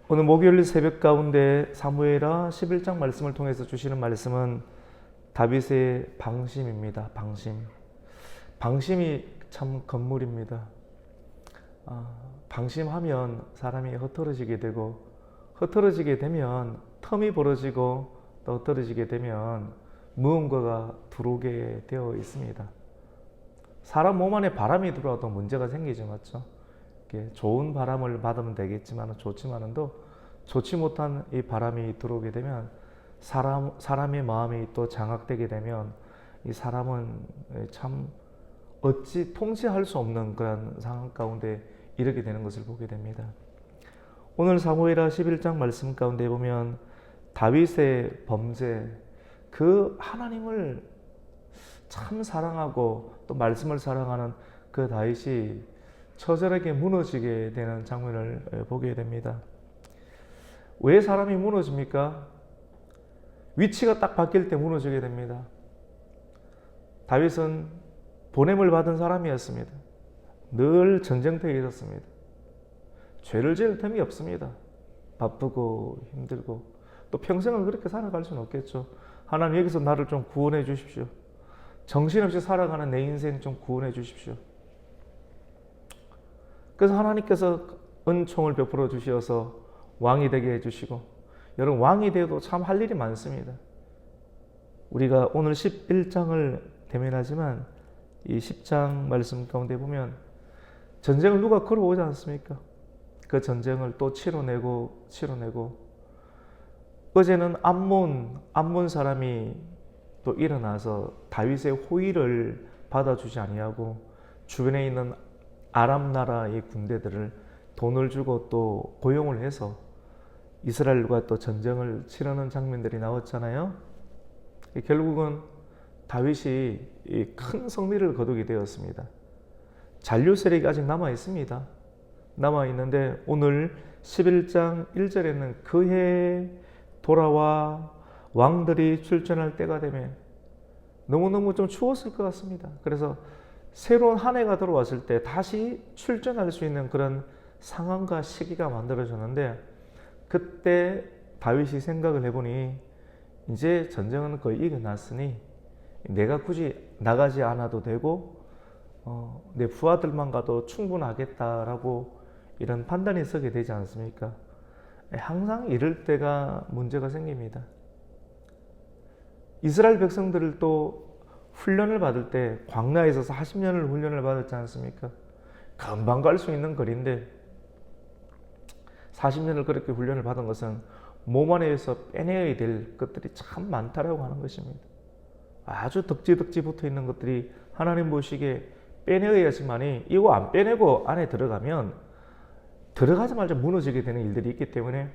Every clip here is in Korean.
오늘 목요일 새벽 가운데 사무엘하 11장 말씀을 통해서 주시는 말씀은 다윗의 방심입니다. 방심이 참 건물입니다. 방심하면 사람이 흩어지게 되고, 흩어지게 되면 텀이 벌어지고, 또 흩어지게 되면 무언가가 들어오게 되어 있습니다. 사람 몸 안에 바람이 들어와도 문제가 생기죠, 맞죠? 좋은 바람을 받으면 되겠지만, 좋지만도 좋지 못한 이 바람이 들어오게 되면 사람의 마음이 또 장악되게 되면 이 사람은 참 어찌 통제할 수 없는 그런 상황 가운데 이르게 되는 것을 보게 됩니다. 오늘 사무엘하 11장 말씀 가운데 보면 다윗의 범죄, 그 하나님을 참 사랑하고 또 말씀을 사랑하는 그 다윗이 처절하게 무너지게 되는 장면을 보게 됩니다. 왜 사람이 무너집니까? 위치가 딱 바뀔 때 무너지게 됩니다. 다윗은 보냄을 받은 사람이었습니다. 늘 전쟁터에 있었습니다. 죄를 지을 틈이 없습니다. 바쁘고 힘들고 또 평생을 그렇게 살아갈 수는 없겠죠. 하나님, 여기서 나를 좀 구원해 주십시오. 정신없이 살아가는 내 인생 좀 구원해 주십시오. 그래서 하나님께서 은총을 베풀어 주셔서 왕이 되게 해주시고, 여러분 왕이 되어도 참 할 일이 많습니다. 우리가 오늘 11장을 대면하지만 이 10장 말씀 가운데 보면 전쟁을 누가 걸어오지 않습니까? 그 전쟁을 또 치러내고 어제는 암몬 사람이 또 일어나서 다윗의 호의를 받아주지 아니하고 주변에 있는 아람 나라의 군대들을 돈을 주고 또 고용을 해서 이스라엘과 또 전쟁을 치르는 장면들이 나왔잖아요. 결국은 다윗이 큰 승리를 거두게 되었습니다. 잔류 세력이 아직 남아 있습니다. 남아 있는데 오늘 11장 1절에는 그해 돌아와 왕들이 출전할 때가 되면 너무너무 좀 추웠을 것 같습니다. 그래서 새로운 한 해가 들어왔을 때 다시 출전할 수 있는 그런 상황과 시기가 만들어졌는데, 그때 다윗이 생각을 해보니 이제 전쟁은 거의 이겨놨으니 내가 굳이 나가지 않아도 되고 내 부하들만 가도 충분하겠다라고 이런 판단이 서게 되지 않습니까? 항상 이럴 때가 문제가 생깁니다. 이스라엘 백성들을 또 훈련을 받을 때 광야에서 40년을 훈련을 받았지 않습니까? 금방 갈 수 있는 거리인데 40년을 그렇게 훈련을 받은 것은 몸 안에서 빼내야 될 것들이 참 많다라고 하는 것입니다. 아주 덕지 붙어 있는 것들이 하나님 보시기에 빼내야지만이, 이거 안 빼내고 안에 들어가면 들어가자마자 무너지게 되는 일들이 있기 때문에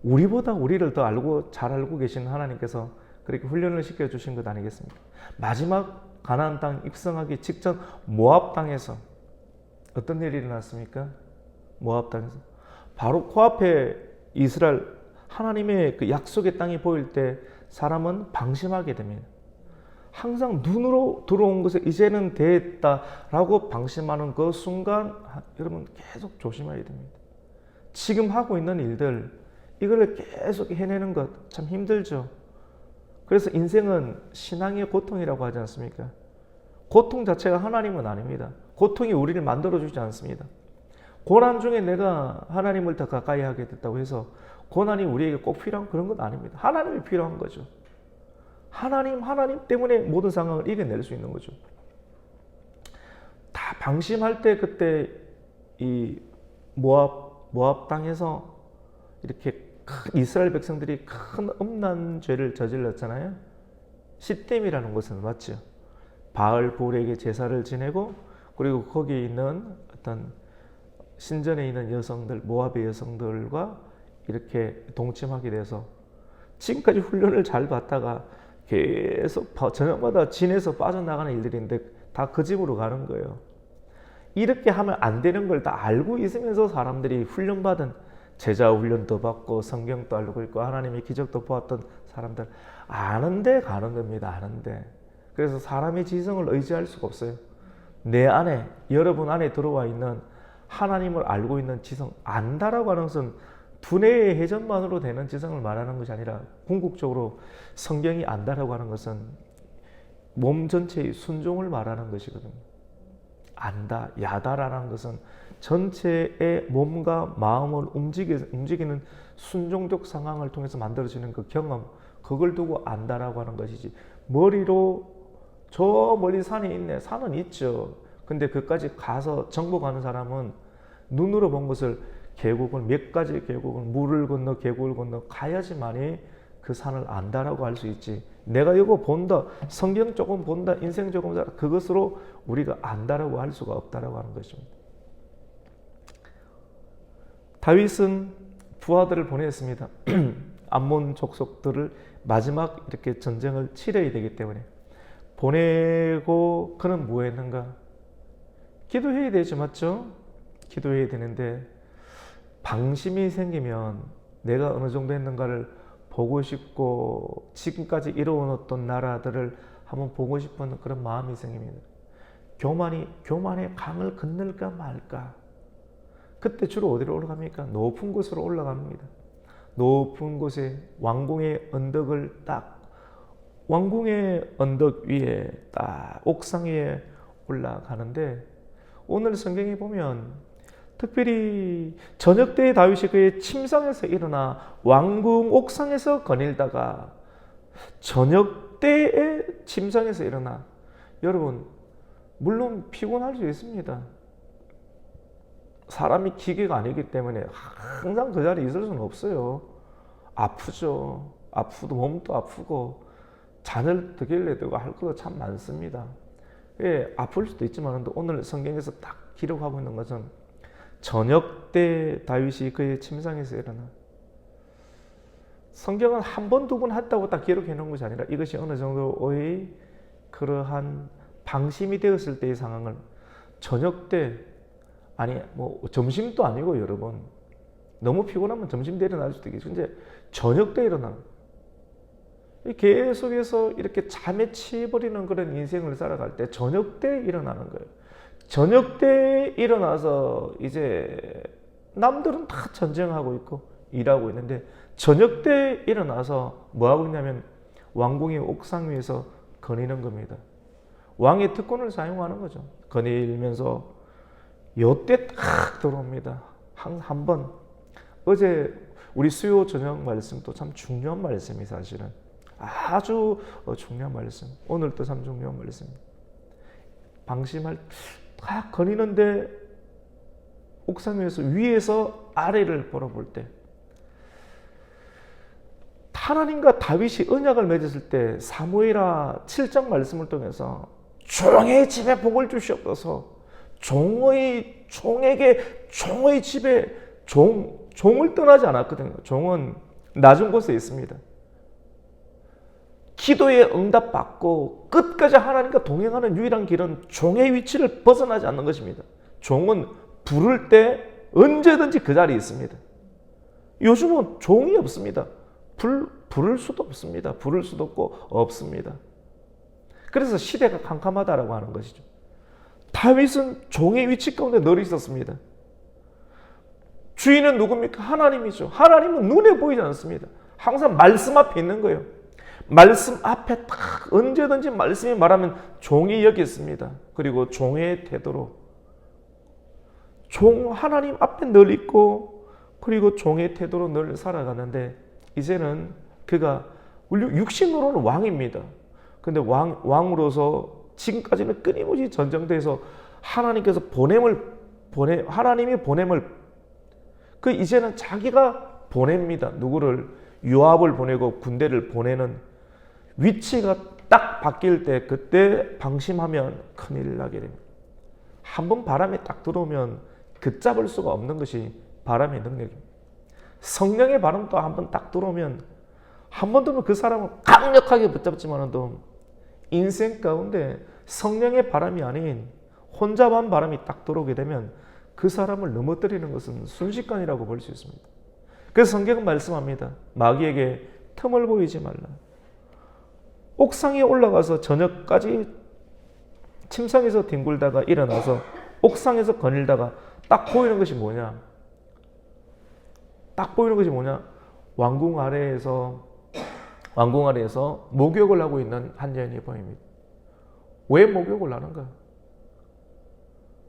우리보다 우리를 더 잘 알고 계신 하나님께서 그렇게 훈련을 시켜주신 것 아니겠습니까? 마지막 가나안 땅 입성하기 직전 모압 땅에서 어떤 일이 일어났습니까? 모압 땅에서 바로 코앞에 이스라엘 하나님의 그 약속의 땅이 보일 때 사람은 방심하게 됩니다. 항상 눈으로 들어온 것에 이제는 됐다라고 방심하는 그 순간 여러분 계속 조심해야 됩니다. 지금 하고 있는 일들, 이걸 계속 해내는 것 참 힘들죠. 그래서 인생은 신앙의 고통이라고 하지 않습니까? 고통 자체가 하나님은 아닙니다. 고통이 우리를 만들어주지 않습니다. 고난 중에 내가 하나님을 더 가까이 하게 됐다고 해서 고난이 우리에게 꼭 필요한 그런 건 아닙니다. 하나님이 필요한 거죠. 하나님 때문에 모든 상황을 이겨낼 수 있는 거죠. 다 방심할 때 그때 이 모압 땅에서 이렇게 이스라엘 백성들이 큰 음란 죄를 저질렀잖아요. 시댐이라는 곳은 맞죠. 바알볼에게 제사를 지내고, 그리고 거기에 있는 어떤 신전에 있는 여성들, 모압의 여성들과 이렇게 동침하게 돼서 지금까지 훈련을 잘 받다가 계속 저녁마다 진에서 빠져나가는 일들인데 다 그 집으로 가는 거예요. 이렇게 하면 안 되는 걸 다 알고 있으면서 사람들이 훈련받은, 제자 훈련도 받고 성경도 알고 있고 하나님의 기적도 보았던 사람들, 아는데 가는 겁니다. 아는데. 그래서 사람의 지성을 의지할 수가 없어요. 내 안에, 여러분 안에 들어와 있는 하나님을 알고 있는 지성, 안다라고 하는 것은 두뇌의 회전만으로 되는 지성을 말하는 것이 아니라 궁극적으로 성경이 안다라고 하는 것은 몸 전체의 순종을 말하는 것이거든요. 안다, 야다라는 것은 전체의 몸과 마음을 움직이는 순종적 상황을 통해서 만들어지는 그 경험, 그걸 두고 안다라고 하는 것이지, 머리로 저 멀리 산이 있네, 산은 있죠. 근데 그까지 가서 정복하는 사람은 눈으로 본 것을 계곡을, 몇 가지 계곡을, 물을 건너 계곡을 건너 가야지만이 그 산을 안다라고 할 수 있지. 내가 이거 본다, 성경 조금 본다, 인생 조금 살아, 그것으로 우리가 안다라고 할 수가 없다라고 하는 것입니다. 다윗은 부하들을 보냈습니다. 암몬 족속들을 마지막 이렇게 전쟁을 치러야 되기 때문에 보내고, 그는 뭐 했는가? 기도해야 되죠, 맞죠? 기도해야 되는데 방심이 생기면 내가 어느 정도 했는가를 보고 싶고, 지금까지 이루어놓던 나라들을 한번 보고 싶은 그런 마음이 생깁니다. 교만의 강을 건널까 말까. 그때 주로 어디로 올라갑니까? 높은 곳으로 올라갑니다. 높은 곳에 왕궁의 언덕을 왕궁의 언덕 위에 딱 옥상 위에 올라가는데, 오늘 성경에 보면 특별히 저녁 때에 다윗이 그의 침상에서 일어나 왕궁 옥상에서 거닐다가, 저녁 때에 침상에서 일어나, 여러분 물론 피곤할 수 있습니다. 사람이 기계가 아니기 때문에 항상 그 자리에 있을 수는 없어요. 아프죠. 아프도 몸도 아프고 잔을 드길래 되고 할 것도 참 많습니다. 예, 아플 수도 있지만 오늘 성경에서 딱 기록하고 있는 것은 저녁 때 다윗이 그의 침상에서 일어나. 성경은 한 번, 두 번 했다고 딱 기록해 놓은 것이 아니라 이것이 어느 정도의 그러한 방심이 되었을 때의 상황을 저녁 때, 아니 뭐 점심도 아니고, 여러분 너무 피곤하면 점심 때 일어날 수도 있겠죠. 근데 저녁 때 일어나는, 계속해서 이렇게 잠에 치버리는 그런 인생을 살아갈 때 저녁 때 일어나는 거예요. 저녁 때 일어나서 이제 남들은 다 전쟁하고 있고 일하고 있는데, 저녁 때 일어나서 뭐 하고 있냐면 왕궁의 옥상 위에서 거니는 겁니다. 왕의 특권을 사용하는 거죠. 거닐면서 요때 딱 들어옵니다. 한 번. 어제 우리 수요 저녁 말씀도 참 중요한 말씀이, 사실은 아주 중요한 말씀. 오늘도 참 중요한 말씀입니다. 방심할 딱 거니는데 옥상 위에서 아래를 바라볼 때, 하나님과 다윗이 언약을 맺었을 때 사무엘하 7장 말씀을 통해서 종의 집에 복을 주시옵소서, 종에게 종의 집에 종을 떠나지 않았거든요. 종은 낮은 곳에 있습니다. 기도에 응답받고 끝까지 하나님과 동행하는 유일한 길은 종의 위치를 벗어나지 않는 것입니다. 종은 부를 때 언제든지 그 자리에 있습니다. 요즘은 종이 없습니다. 부를 수도 없습니다. 부를 수도 없고 없습니다. 그래서 시대가 캄캄하다라고 하는 것이죠. 다윗은 종의 위치 가운데 늘 있었습니다. 주인은 누굽니까? 하나님이죠. 하나님은 눈에 보이지 않습니다. 항상 말씀 앞에 있는 거예요. 말씀 앞에 딱 언제든지 말씀이 말하면 종이 여기 있습니다. 그리고 종의 태도로 하나님 앞에 늘 있고, 그리고 종의 태도로 늘 살아가는데, 이제는 그가 육신으로는 왕입니다. 근데 왕으로서 지금까지는 끊임없이 전쟁터에서 하나님께서 하나님이 보냄을, 이제는 자기가 보냅니다. 누구를? 요압을 보내고 군대를 보내는 위치가 딱 바뀔 때, 그때 방심하면 큰일 나게 됩니다. 한번 바람이 딱 들어오면 걷잡을 수가 없는 것이 바람의 능력입니다. 성령의 바람도 한번 딱 들어오면, 한 번 들면 그 사람은 강력하게 붙잡지만도 인생 가운데 성령의 바람이 아닌 혼자만 바람이 딱 들어오게 되면 그 사람을 넘어뜨리는 것은 순식간이라고 볼 수 있습니다. 그래서 성경은 말씀합니다. 마귀에게 틈을 보이지 말라. 옥상에 올라가서 저녁까지 침상에서 뒹굴다가 일어나서 옥상에서 거닐다가 딱 보이는 것이 뭐냐? 딱 보이는 것이 뭐냐? 왕궁 아래에서 목욕을 하고 있는 한 여인이 보입니다. 왜 목욕을 하는가?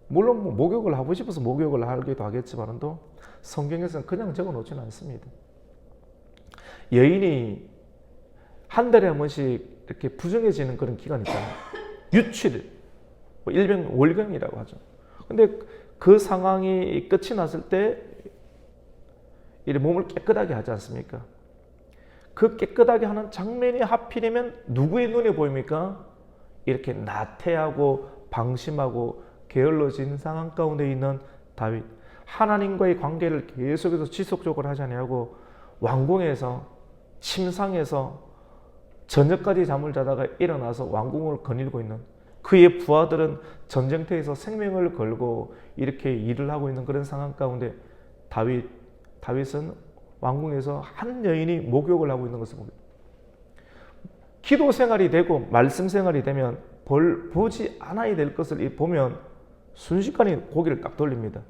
물론 뭐 목욕을 하고 싶어서 목욕을 하기도 하겠지만도 성경에서는 그냥 적어 놓지는 않습니다. 여인이 한 달에 한 번씩 이렇게 부정해지는 그런 기간이 있잖아요. 유치일, 뭐 일명 월경이라고 하죠. 근데 그 상황이 끝이 났을 때 이 몸을 깨끗하게 하지 않습니까? 그 깨끗하게 하는 장면이 하필이면 누구의 눈에 보입니까? 이렇게 나태하고 방심하고 게을러진 상황 가운데 있는 다윗. 하나님과의 관계를 계속해서 지속적으로 하지 않냐고 왕궁에서 침상에서 저녁까지 잠을 자다가 일어나서 왕궁을 거닐고 있는 그의 부하들은 전쟁터에서 생명을 걸고 이렇게 일을 하고 있는 그런 상황 가운데 다윗은 왕궁에서 한 여인이 목욕을 하고 있는 것을 봅니다. 기도 생활이 되고 말씀 생활이 되면 보지 않아야 될 것을 보면 순식간에 고개를 딱 돌립니다.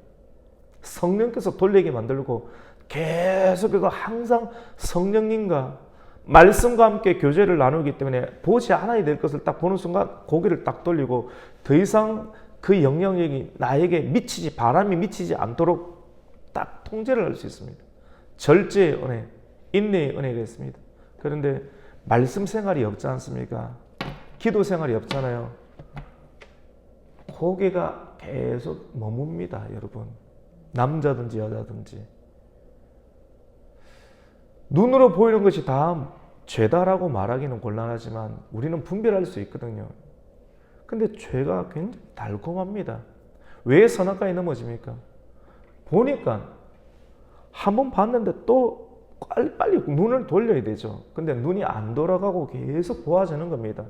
성령께서 돌리게 만들고 계속해서 항상 성령님과 말씀과 함께 교제를 나누기 때문에 보지 않아야 될 것을 딱 보는 순간 고개를 딱 돌리고 더 이상 그 영향력이 나에게 바람이 미치지 않도록 딱 통제를 할 수 있습니다. 절제의 은혜, 인내의 은혜가 있습니다. 그런데 말씀 생활이 없지 않습니까? 기도 생활이 없잖아요. 고개가 계속 머뭅니다, 여러분. 남자든지 여자든지. 눈으로 보이는 것이 다 죄다라고 말하기는 곤란하지만 우리는 분별할 수 있거든요. 근데 죄가 굉장히 달콤합니다. 왜 선악과에 넘어집니까? 보니까 한 번 봤는데 또 빨리 눈을 돌려야 되죠. 근데 눈이 안 돌아가고 계속 보아지는 겁니다.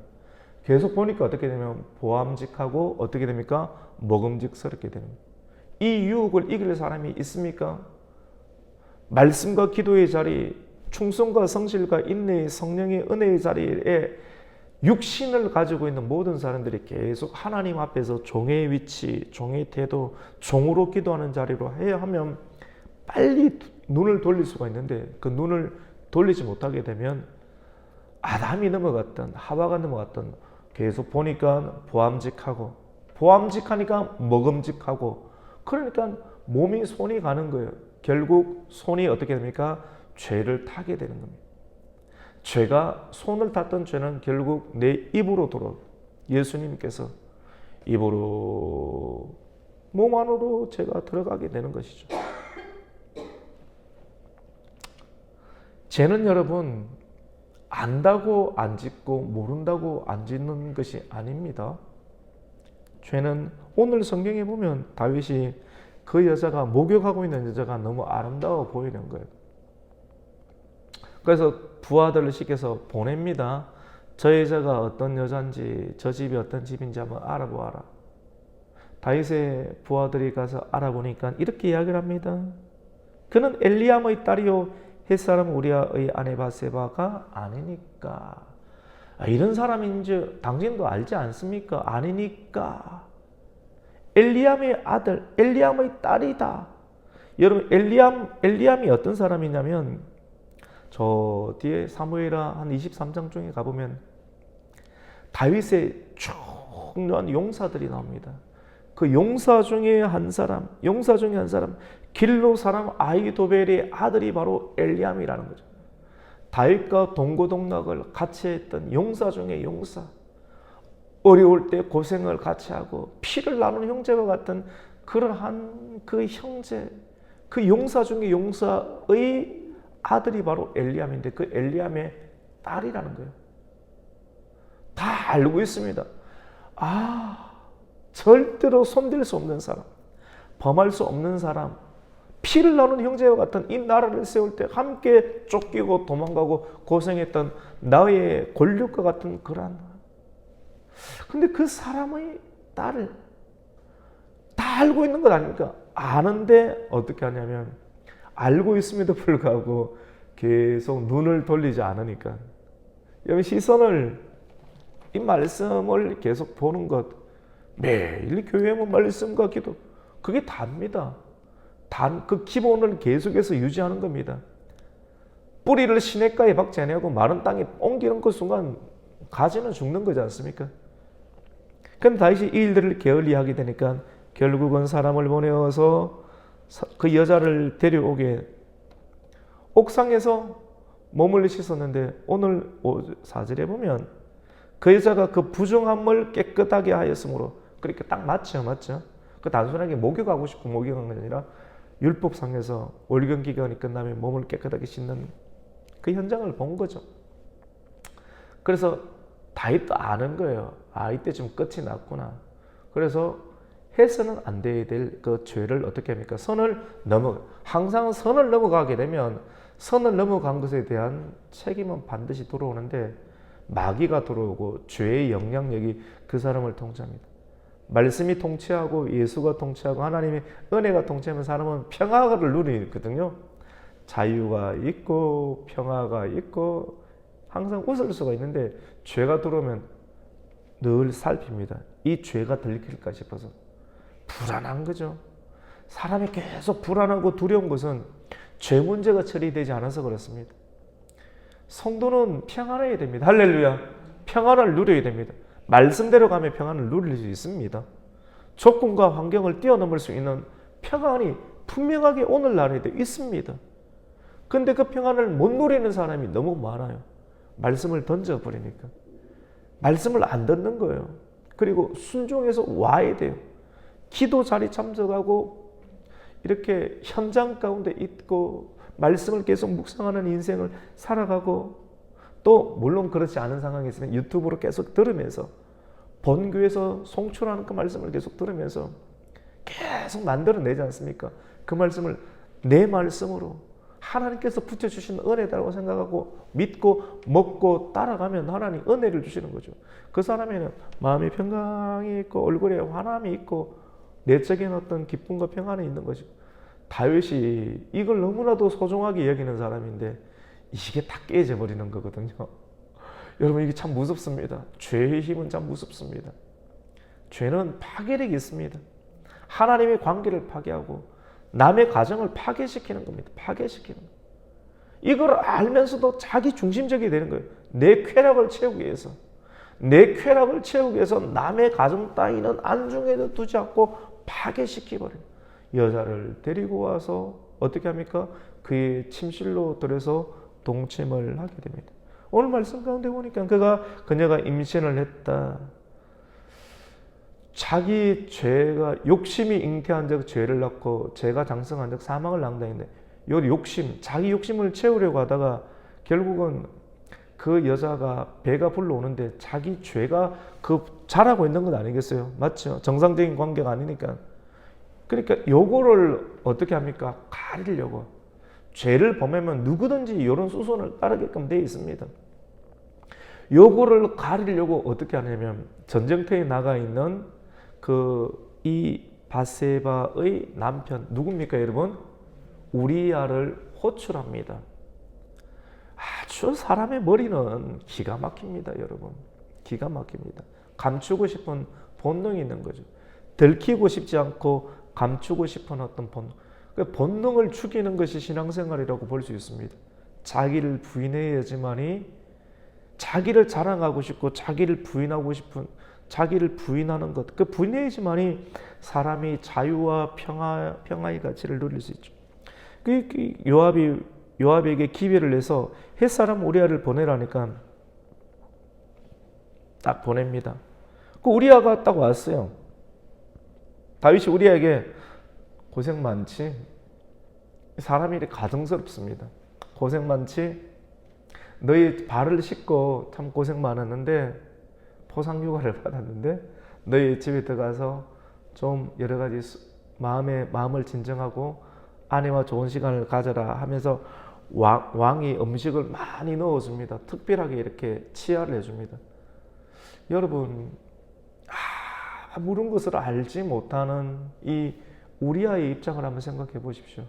계속 보니까 어떻게 되면 보암직하고 어떻게 됩니까? 먹음직스럽게 됩니다. 이 유혹을 이길 사람이 있습니까? 말씀과 기도의 자리, 충성과 성실과 인내의 성령의 은혜의 자리에 육신을 가지고 있는 모든 사람들이 계속 하나님 앞에서 종의 위치, 종의 태도, 종으로 기도하는 자리로 해야 하면 빨리 눈을 돌릴 수가 있는데 그 눈을 돌리지 못하게 되면 아담이 넘어갔던 하와가 넘어갔던 계속 보니까 보암직하니까 먹음직하고 그러니까 몸이 손이 가는 거예요. 결국 손이 어떻게 됩니까? 죄를 타게 되는 겁니다. 죄가 손을 탔던 죄는 결국 내 입으로 돌아오고 예수님께서 입으로 몸 안으로 죄가 들어가게 되는 것이죠. 죄는 여러분 안다고 안 짓고 모른다고 안 짓는 것이 아닙니다. 죄는 오늘 성경에 보면 다윗이 그 여자가 목욕하고 있는 여자가 너무 아름다워 보이는 거예요. 그래서 부하들을 시켜서 보냅니다. 저 여자가 어떤 여자인지 저 집이 어떤 집인지 한번 알아보아라. 다윗의 부하들이 가서 알아보니까 이렇게 이야기를 합니다. 그는 엘리암의 딸이요 햇사람 우리아의 아내 바세바가 아니니까. 이런 사람인지 당신도 알지 않습니까? 아니니까. 엘리암의 아들, 엘리암의 딸이다. 여러분 엘리암이 어떤 사람이냐면 저 뒤에 사무엘하 한 23장 중에 가보면 다윗의 중요한 용사들이 나옵니다. 그 용사 중에 한 사람 길로 사람 아히도벨의 아들이 바로 엘리암이라는 거죠. 다윗과 동고동락을 같이 했던 용사 중에 용사. 어려울 때 고생을 같이 하고 피를 나누는 형제와 같은 그러한 그 형제, 그 용사 중에 용사의 아들이 바로 엘리암인데 그 엘리암의 딸이라는 거예요. 다 알고 있습니다. 절대로 손댈 수 없는 사람, 범할 수 없는 사람, 피를 나누는 형제와 같은 이 나라를 세울 때 함께 쫓기고 도망가고 고생했던 나의 권력과 같은 그러한. 근데 그 사람의 딸을 다 알고 있는 것 아닙니까? 아는데 어떻게 하냐면 알고 있음에도 불구하고 계속 눈을 돌리지 않으니까 여러분 시선을 이 말씀을 계속 보는 것 매일 교회 오면 말씀과 기도 그게 답니다. 그 기본을 계속해서 유지하는 겁니다. 뿌리를 시냇가에 박지 아니하고 마른 땅에 옮기는 그 순간 가지는 죽는 거지 않습니까? 그럼 다시 이 일들을 게을리하게 되니까 결국은 사람을 보내어서 그 여자를 데려오게 옥상에서 몸을 씻었는데 오늘 4절에 보면 그 여자가 그 부정함을 깨끗하게 하였으므로 그렇게 딱 맞죠. 그 단순하게 목욕하고 싶고 목욕한 게 아니라 율법상에서 월경 기간이 끝나면 몸을 깨끗하게 씻는 그 현장을 본 거죠. 그래서 다윗도 아는 거예요. 아, 이때 좀 끝이 났구나. 그래서 해서는 안 돼야 될 그 죄를 어떻게 합니까? 항상 선을 넘어가게 되면 선을 넘어간 것에 대한 책임은 반드시 들어오는데 마귀가 들어오고 죄의 영향력이 그 사람을 통치합니다. 말씀이 통치하고 예수가 통치하고 하나님의 은혜가 통치하면 사람은 평화를 누리거든요. 자유가 있고 평화가 있고 항상 웃을 수가 있는데 죄가 들어오면 늘 살핍니다. 이 죄가 들킬까 싶어서 불안한 거죠. 사람이 계속 불안하고 두려운 것은 죄 문제가 처리되지 않아서 그렇습니다. 성도는 평안해야 됩니다. 할렐루야. 평안을 누려야 됩니다. 말씀대로 가면 평안을 누릴 수 있습니다. 조건과 환경을 뛰어넘을 수 있는 평안이 분명하게 오늘날에도 있습니다. 근데 그 평안을 못 누리는 사람이 너무 많아요. 말씀을 던져버리니까. 말씀을 안 듣는 거예요. 그리고 순종해서 와야 돼요. 기도 자리 참석하고 이렇게 현장 가운데 있고 말씀을 계속 묵상하는 인생을 살아가고 또 물론 그렇지 않은 상황이 있으면 유튜브로 계속 들으면서 본교에서 송출하는 그 말씀을 계속 들으면서 계속 만들어내지 않습니까? 그 말씀을 내 말씀으로 하나님께서 붙여주신 은혜다라고 생각하고 믿고 먹고 따라가면 하나님 은혜를 주시는 거죠. 그 사람에는 마음의 평강이 있고 얼굴에 환함이 있고 내적인 어떤 기쁨과 평안이 있는 거죠. 다윗이 이걸 너무나도 소중하게 여기는 사람인데 이게 다 깨져버리는 거거든요. 여러분 이게 참 무섭습니다. 죄의 힘은 참 무섭습니다. 죄는 파괴력이 있습니다. 하나님의 관계를 파괴하고 남의 가정을 파괴시키는 겁니다. 파괴시키는 거예요. 이걸 알면서도 자기 중심적이 되는 거예요. 내 쾌락을 채우기 위해서. 내 쾌락을 채우기 위해서 남의 가정 따위는 안중에도 두지 않고 파괴시키버려요. 여자를 데리고 와서 어떻게 합니까? 그의 침실로 들여서 동침을 하게 됩니다. 오늘 말씀 가운데 보니까 그녀가 임신을 했다. 자기 죄가 욕심이 잉태한 적 죄를 낳고 죄가 장성한 적 사망을 낳는다는데 요 욕심, 자기 욕심을 채우려고 하다가 결국은 그 여자가 배가 불러오는데 자기 죄가 잘하고 있는 건 아니겠어요? 맞죠? 정상적인 관계가 아니니까. 그러니까 요거를 어떻게 합니까? 가리려고. 죄를 범하면 누구든지 이런 수순을 따르게끔 되어 있습니다. 요거를 가리려고 어떻게 하냐면 전쟁터에 나가 있는 이 바세바의 남편 누굽니까 여러분? 우리야를 호출합니다. 아주 사람의 머리는 기가 막힙니다 여러분. 기가 막힙니다. 감추고 싶은 본능이 있는 거죠. 들키고 싶지 않고 감추고 싶은 어떤 본능. 그 본능을 죽이는 것이 신앙생활이라고 볼 수 있습니다. 자기를 부인해야지만이 자기를 자랑하고 싶고 자기를 부인하고 싶은 자기를 부인하는 것, 그 부인해야지만이 사람이 자유와 평화의 가치를 누릴 수 있죠. 요압에게 기회를 내서 햇사람 우리아를 보내라니까 딱 보냅니다. 그 우리아가 딱 왔어요. 다윗이 우리아에게 고생 많지? 사람이 가증스럽습니다. 고생 많지? 너희 발을 씻고 참 고생 많았는데 포상휴가를 받았는데 너희 집에 들어가서 좀 여러 가지 마음을 진정하고 아내와 좋은 시간을 가져라 하면서 왕이 음식을 많이 넣어줍니다. 특별하게 이렇게 치하를 해줍니다. 여러분 아무런 것을 알지 못하는 이 우리아의 입장을 한번 생각해 보십시오.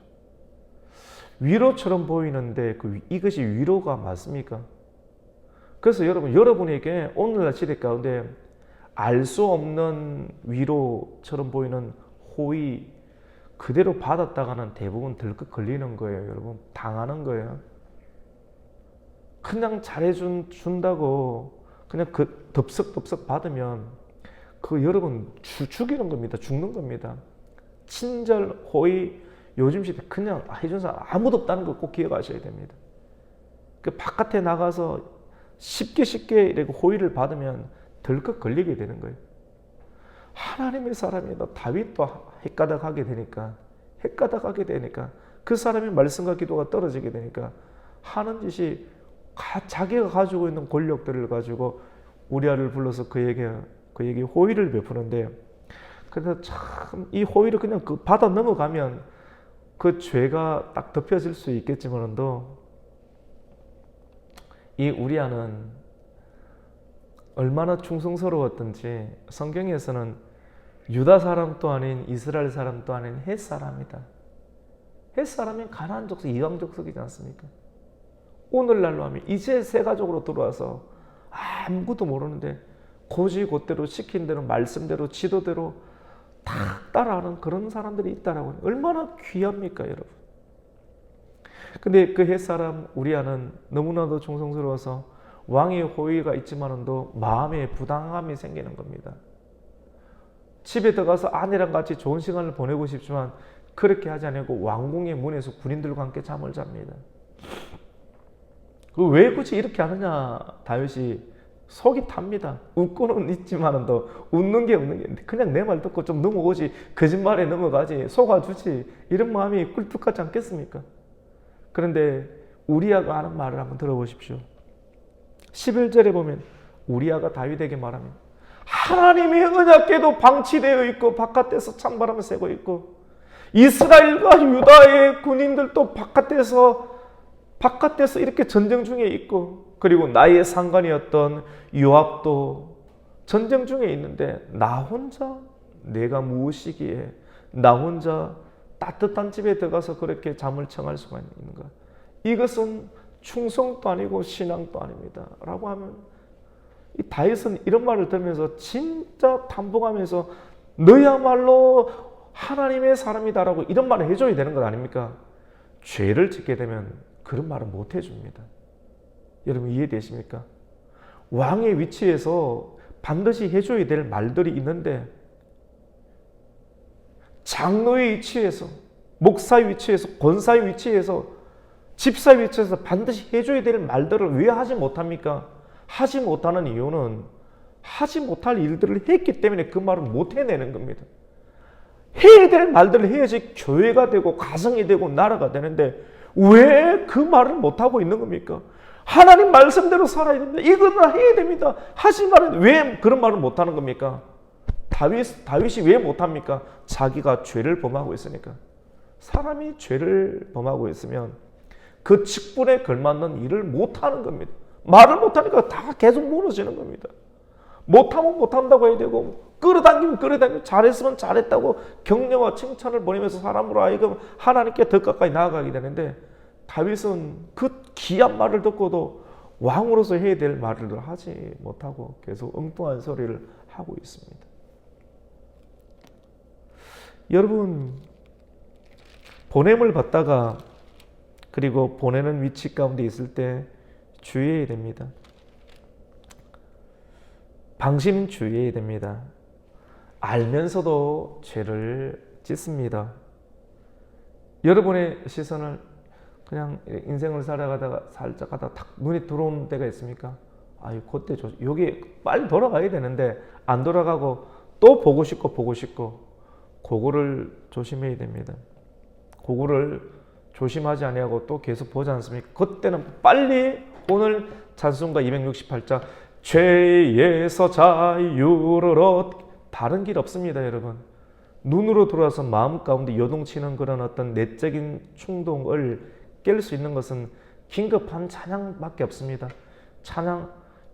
위로처럼 보이는데 이것이 위로가 맞습니까? 그래서 여러분에게 오늘날 시대 가운데 알 수 없는 위로처럼 보이는 호의, 그대로 받았다가는 대부분 들컥 걸리는 거예요. 여러분, 당하는 거예요. 그냥 잘해준다고 그냥 그 덥석덥석 받으면 그 여러분 죽이는 겁니다. 죽는 겁니다. 친절, 호의, 요즘 시대 그냥 해준 사람 아무도 없다는 거 꼭 기억하셔야 됩니다. 그 바깥에 나가서 쉽게 이렇게 호의를 받으면 덜컥 걸리게 되는 거예요. 하나님의 사람이다. 다윗도 헷가닥하게 되니까 그 사람의 말씀과 기도가 떨어지게 되니까 하는 짓이 자기가 가지고 있는 권력들을 가지고 우리아를 불러서 그에게 호의를 베푸는데, 그래서 참 이 호의를 그냥 받아 넘어가면 그 죄가 딱 덮여질 수 있겠지만도 이 우리아는 얼마나 충성스러웠던지 성경에서는 유다 사람도 아닌 이스라엘 사람도 아닌 헷 사람이다. 헷 사람이 가나안 족속, 이방 족속이지 않습니까? 오늘날로 하면 이제 새 가족으로 들어와서 아무것도 모르는데 곧대로 시킨 대로 말씀대로 지도대로 다 따라하는 그런 사람들이 있다라고. 얼마나 귀합니까, 여러분? 근데 그 헷사람 우리아는 너무나도 충성스러워서 왕의 호의가 있지만도 마음에 부당함이 생기는 겁니다. 집에 들어가서 아내랑 같이 좋은 시간을 보내고 싶지만 그렇게 하지 않고 왕궁의 문에서 군인들과 함께 잠을 잡니다. 왜 굳이 이렇게 하느냐? 다윗이 속이 탑니다. 웃고는 있지만도 웃는 게 없는 게 그냥 내 말 듣고 좀 넘어오지, 거짓말에 넘어가지, 속아주지, 이런 마음이 꿀뚝하지 않겠습니까? 그런데 우리아가 하는 말을 한번 들어보십시오. 11절에 보면 우리아가 다윗에게 말합니다. 하나님의 언약궤도 방치되어 있고 바깥에서 창바람을 쐬고 있고 이스라엘과 유다의 군인들도 바깥에서 이렇게 전쟁 중에 있고, 그리고 나의 상관이었던 요압도 전쟁 중에 있는데 나 혼자 내가 무엇이기에 나 혼자 따뜻한 집에 들어가서 그렇게 잠을 청할 수가 있는가? 이것은 충성도 아니고 신앙도 아닙니다. 라고 하면 이 다윗은 이런 말을 들으면서 진짜 탐복하면서 너야말로 하나님의 사람이다라고 이런 말을 해줘야 되는 것 아닙니까? 죄를 짓게 되면 그런 말을 못 해줍니다. 여러분 이해되십니까? 왕의 위치에서 반드시 해줘야 될 말들이 있는데 장로의 위치에서, 목사의 위치에서, 권사의 위치에서, 집사의 위치에서 반드시 해줘야 될 말들을 왜 하지 못합니까? 하지 못하는 이유는 하지 못할 일들을 했기 때문에 그 말을 못 해내는 겁니다. 해야 될 말들을 해야지 교회가 되고 가정이 되고 나라가 되는데 왜 그 말을 못하고 있는 겁니까? 하나님 말씀대로 살아야 됩니다. 이거는 해야 됩니다. 하지 말은 왜 그런 말을 못하는 겁니까? 다윗이 왜 못합니까? 자기가 죄를 범하고 있으니까. 사람이 죄를 범하고 있으면 그 직분에 걸맞는 일을 못하는 겁니다. 말을 못하니까 다 계속 무너지는 겁니다. 못하면 못한다고 해야 되고 끌어당기면 잘했으면 잘했다고 격려와 칭찬을 보내면서 사람으로 하여금 하나님께 더 가까이 나아가게 되는데 다윗은 그 귀한 말을 듣고도 왕으로서 해야 될 말을 하지 못하고 계속 엉뚱한 소리를 하고 있습니다. 여러분, 보냄을 받다가 그리고 보내는 위치 가운데 있을 때 주의해야 됩니다. 방심 주의해야 됩니다. 알면서도 죄를 짓습니다. 여러분의 시선을 그냥 인생을 살아가다가 살짝 하다가 탁 눈에 들어오는 때가 있습니까? 아유, 그때 여기 빨리 돌아가야 되는데 안 돌아가고 또 보고 싶고 그거를 조심해야 됩니다. 그거를 조심하지 아니하고 또 계속 보지 않습니까? 그때는 빨리 오늘 찬송가 268장 죄에서 자유를 다른 길 없습니다, 여러분. 눈으로 들어와서 마음 가운데 요동치는 그런 어떤 내적인 충동을 깰 수 있는 것은 긴급한 찬양밖에 없습니다.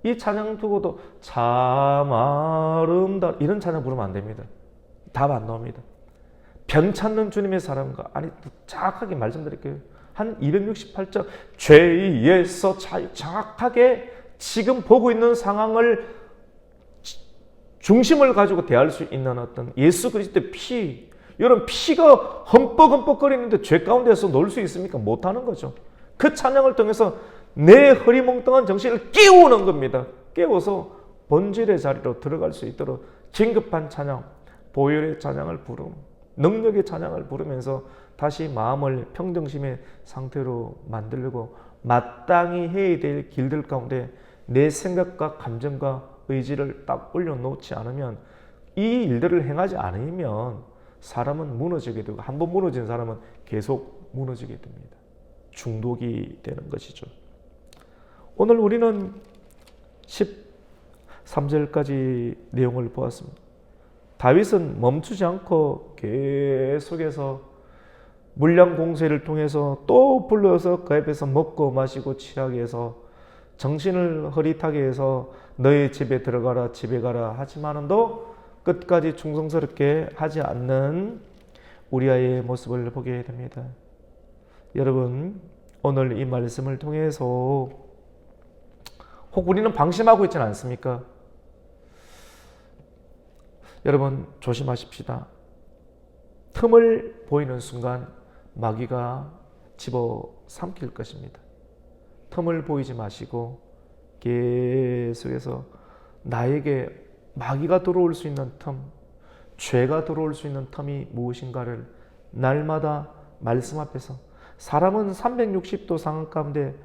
이 찬양 두고도 참 아름다 이런 찬양 부르면 안 됩니다. 답 안 나옵니다. 변찮는 주님의 사랑과, 아니 정확하게 말씀드릴게요. 한 268장 죄에서 정확하게 지금 보고 있는 상황을 중심을 가지고 대할 수 있는 어떤 예수 그리스도의 피, 여러분 피가 흠뻑흠뻑거리는데 죄 가운데서 놀 수 있습니까? 못하는 거죠. 그 찬양을 통해서 내 허리멍텅한 정신을 깨우는 겁니다. 깨워서 본질의 자리로 들어갈 수 있도록 진급한 찬양, 보혈의 찬양을 부름, 능력의 찬양을 부르면서 다시 마음을 평정심의 상태로 만들고 마땅히 해야 될 길들 가운데 내 생각과 감정과 의지를 딱 올려놓지 않으면, 이 일들을 행하지 않으면 사람은 무너지게 되고, 한번 무너진 사람은 계속 무너지게 됩니다. 중독이 되는 것이죠. 오늘 우리는 13절까지 내용을 보았습니다. 다윗은 멈추지 않고 계속해서 물량 공세를 통해서 또 불러서 그 앞에서 먹고 마시고 취하게 해서 정신을 흐릿하게 해서 너의 집에 들어가라, 집에 가라 하지만도 끝까지 충성스럽게 하지 않는 우리아의 모습을 보게 됩니다. 여러분, 오늘 이 말씀을 통해서 혹 우리는 방심하고 있지는 않습니까? 여러분 조심하십시다. 틈을 보이는 순간 마귀가 집어삼킬 것입니다. 틈을 보이지 마시고 계속해서 나에게 마귀가 들어올 수 있는 틈, 죄가 들어올 수 있는 틈이 무엇인가를 날마다 말씀 앞에서, 사람은 360도 상황 가운데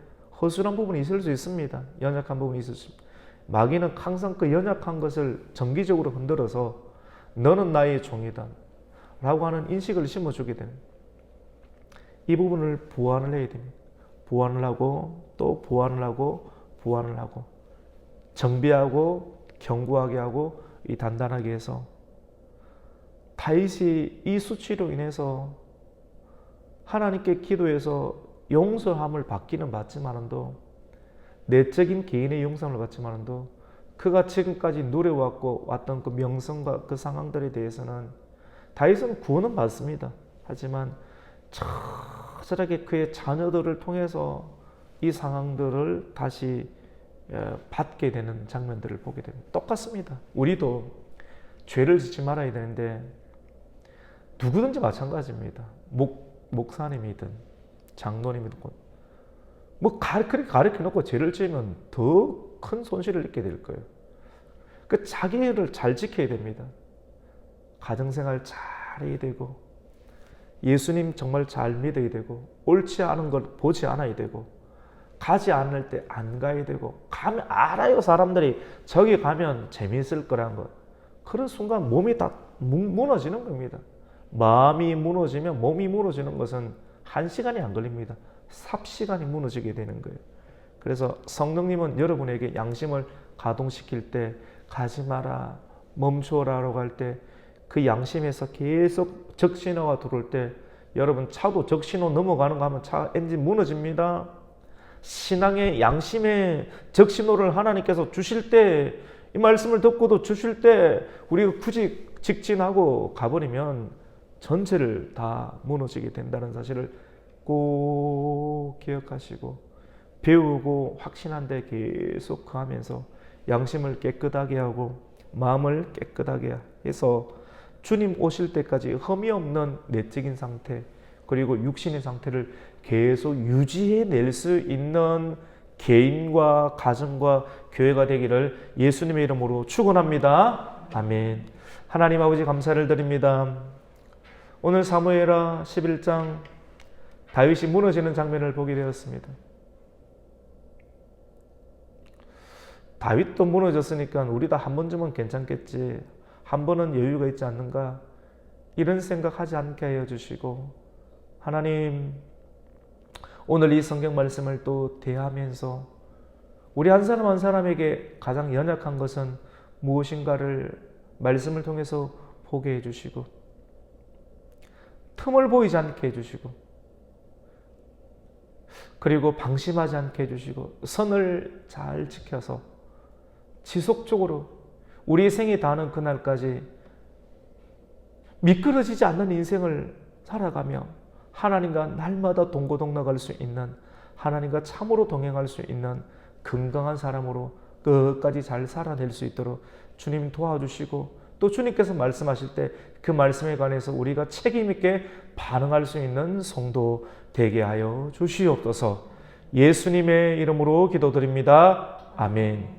허술한 부분이 있을 수 있습니다. 연약한 부분이 있을 수 있습니다. 마귀는 항상 그 연약한 것을 정기적으로 흔들어서 너는 나의 종이다 라고 하는 인식을 심어주게 됩니다. 이 부분을 보완을 해야 됩니다. 보완을 하고 또 보완을 하고 보완을 하고 정비하고 견고하게 하고 이 단단하게 해서, 다윗이 이 수치로 인해서 하나님께 기도해서 용서함을 받기는 받지만도, 내적인 개인의 용서함을 받지만도 그가 지금까지 누려왔고 왔던 그 명성과 그 상황들에 대해서는 다윗은 구원은 받습니다. 하지만 처절하게 그의 자녀들을 통해서 이 상황들을 다시 받게 되는 장면들을 보게 됩니다. 똑같습니다. 우리도 죄를 짓지 말아야 되는데 누구든지 마찬가지입니다. 목사님이든 장로님이든 뭐 그렇게 가르쳐놓고 죄를 지으면 더 큰 손실을 입게 될 거예요. 그 자기를 잘 지켜야 됩니다. 가정생활 잘 해야 되고, 예수님 정말 잘 믿어야 되고, 옳지 않은 걸 보지 않아야 되고, 가지 않을 때 안 가야 되고, 가면 알아요. 사람들이 저기 가면 재미있을 거란 것. 그런 순간 몸이 다 무너지는 겁니다. 마음이 무너지면 몸이 무너지는 것은 1시간이 안 걸립니다. 삽시간이 무너지게 되는 거예요. 그래서 성령님은 여러분에게 양심을 가동시킬 때 가지 마라, 멈춰라라고 할 때 그 양심에서 계속 적신호가 들어올 때, 여러분 차도 적신호 넘어가는 거 하면 차 엔진 무너집니다. 신앙의 양심의 적신호를 하나님께서 주실 때, 이 말씀을 듣고도 주실 때 우리가 굳이 직진하고 가버리면 전체를 다 무너지게 된다는 사실을 꼭 기억하시고, 배우고 확신한데 계속 하면서 양심을 깨끗하게 하고 마음을 깨끗하게 해서 주님 오실 때까지 흠이 없는 내적인 상태, 그리고 육신의 상태를 계속 유지해낼 수 있는 개인과 가정과 교회가 되기를 예수님의 이름으로 축원합니다. 아멘. 하나님 아버지 감사를 드립니다. 오늘 사무엘하 11장 다윗이 무너지는 장면을 보게 되었습니다. 다윗도 무너졌으니까 우리 다 한 번쯤은 괜찮겠지, 한 번은 여유가 있지 않는가, 이런 생각하지 않게 하여 주시고, 하나님 오늘 이 성경 말씀을 또 대하면서 우리 한 사람 한 사람에게 가장 연약한 것은 무엇인가를 말씀을 통해서 보게 해주시고, 틈을 보이지 않게 해주시고, 그리고 방심하지 않게 해주시고, 선을 잘 지켜서 지속적으로 우리 생이 다하는 그날까지 미끄러지지 않는 인생을 살아가며 하나님과 날마다 동고동락할 수 있는, 하나님과 참으로 동행할 수 있는 건강한 사람으로 끝까지 잘 살아낼 수 있도록 주님 도와주시고 또 주님께서 말씀하실 때 그 말씀에 관해서 우리가 책임 있게 반응할 수 있는 성도 되게 하여 주시옵소서. 예수님의 이름으로 기도드립니다. 아멘.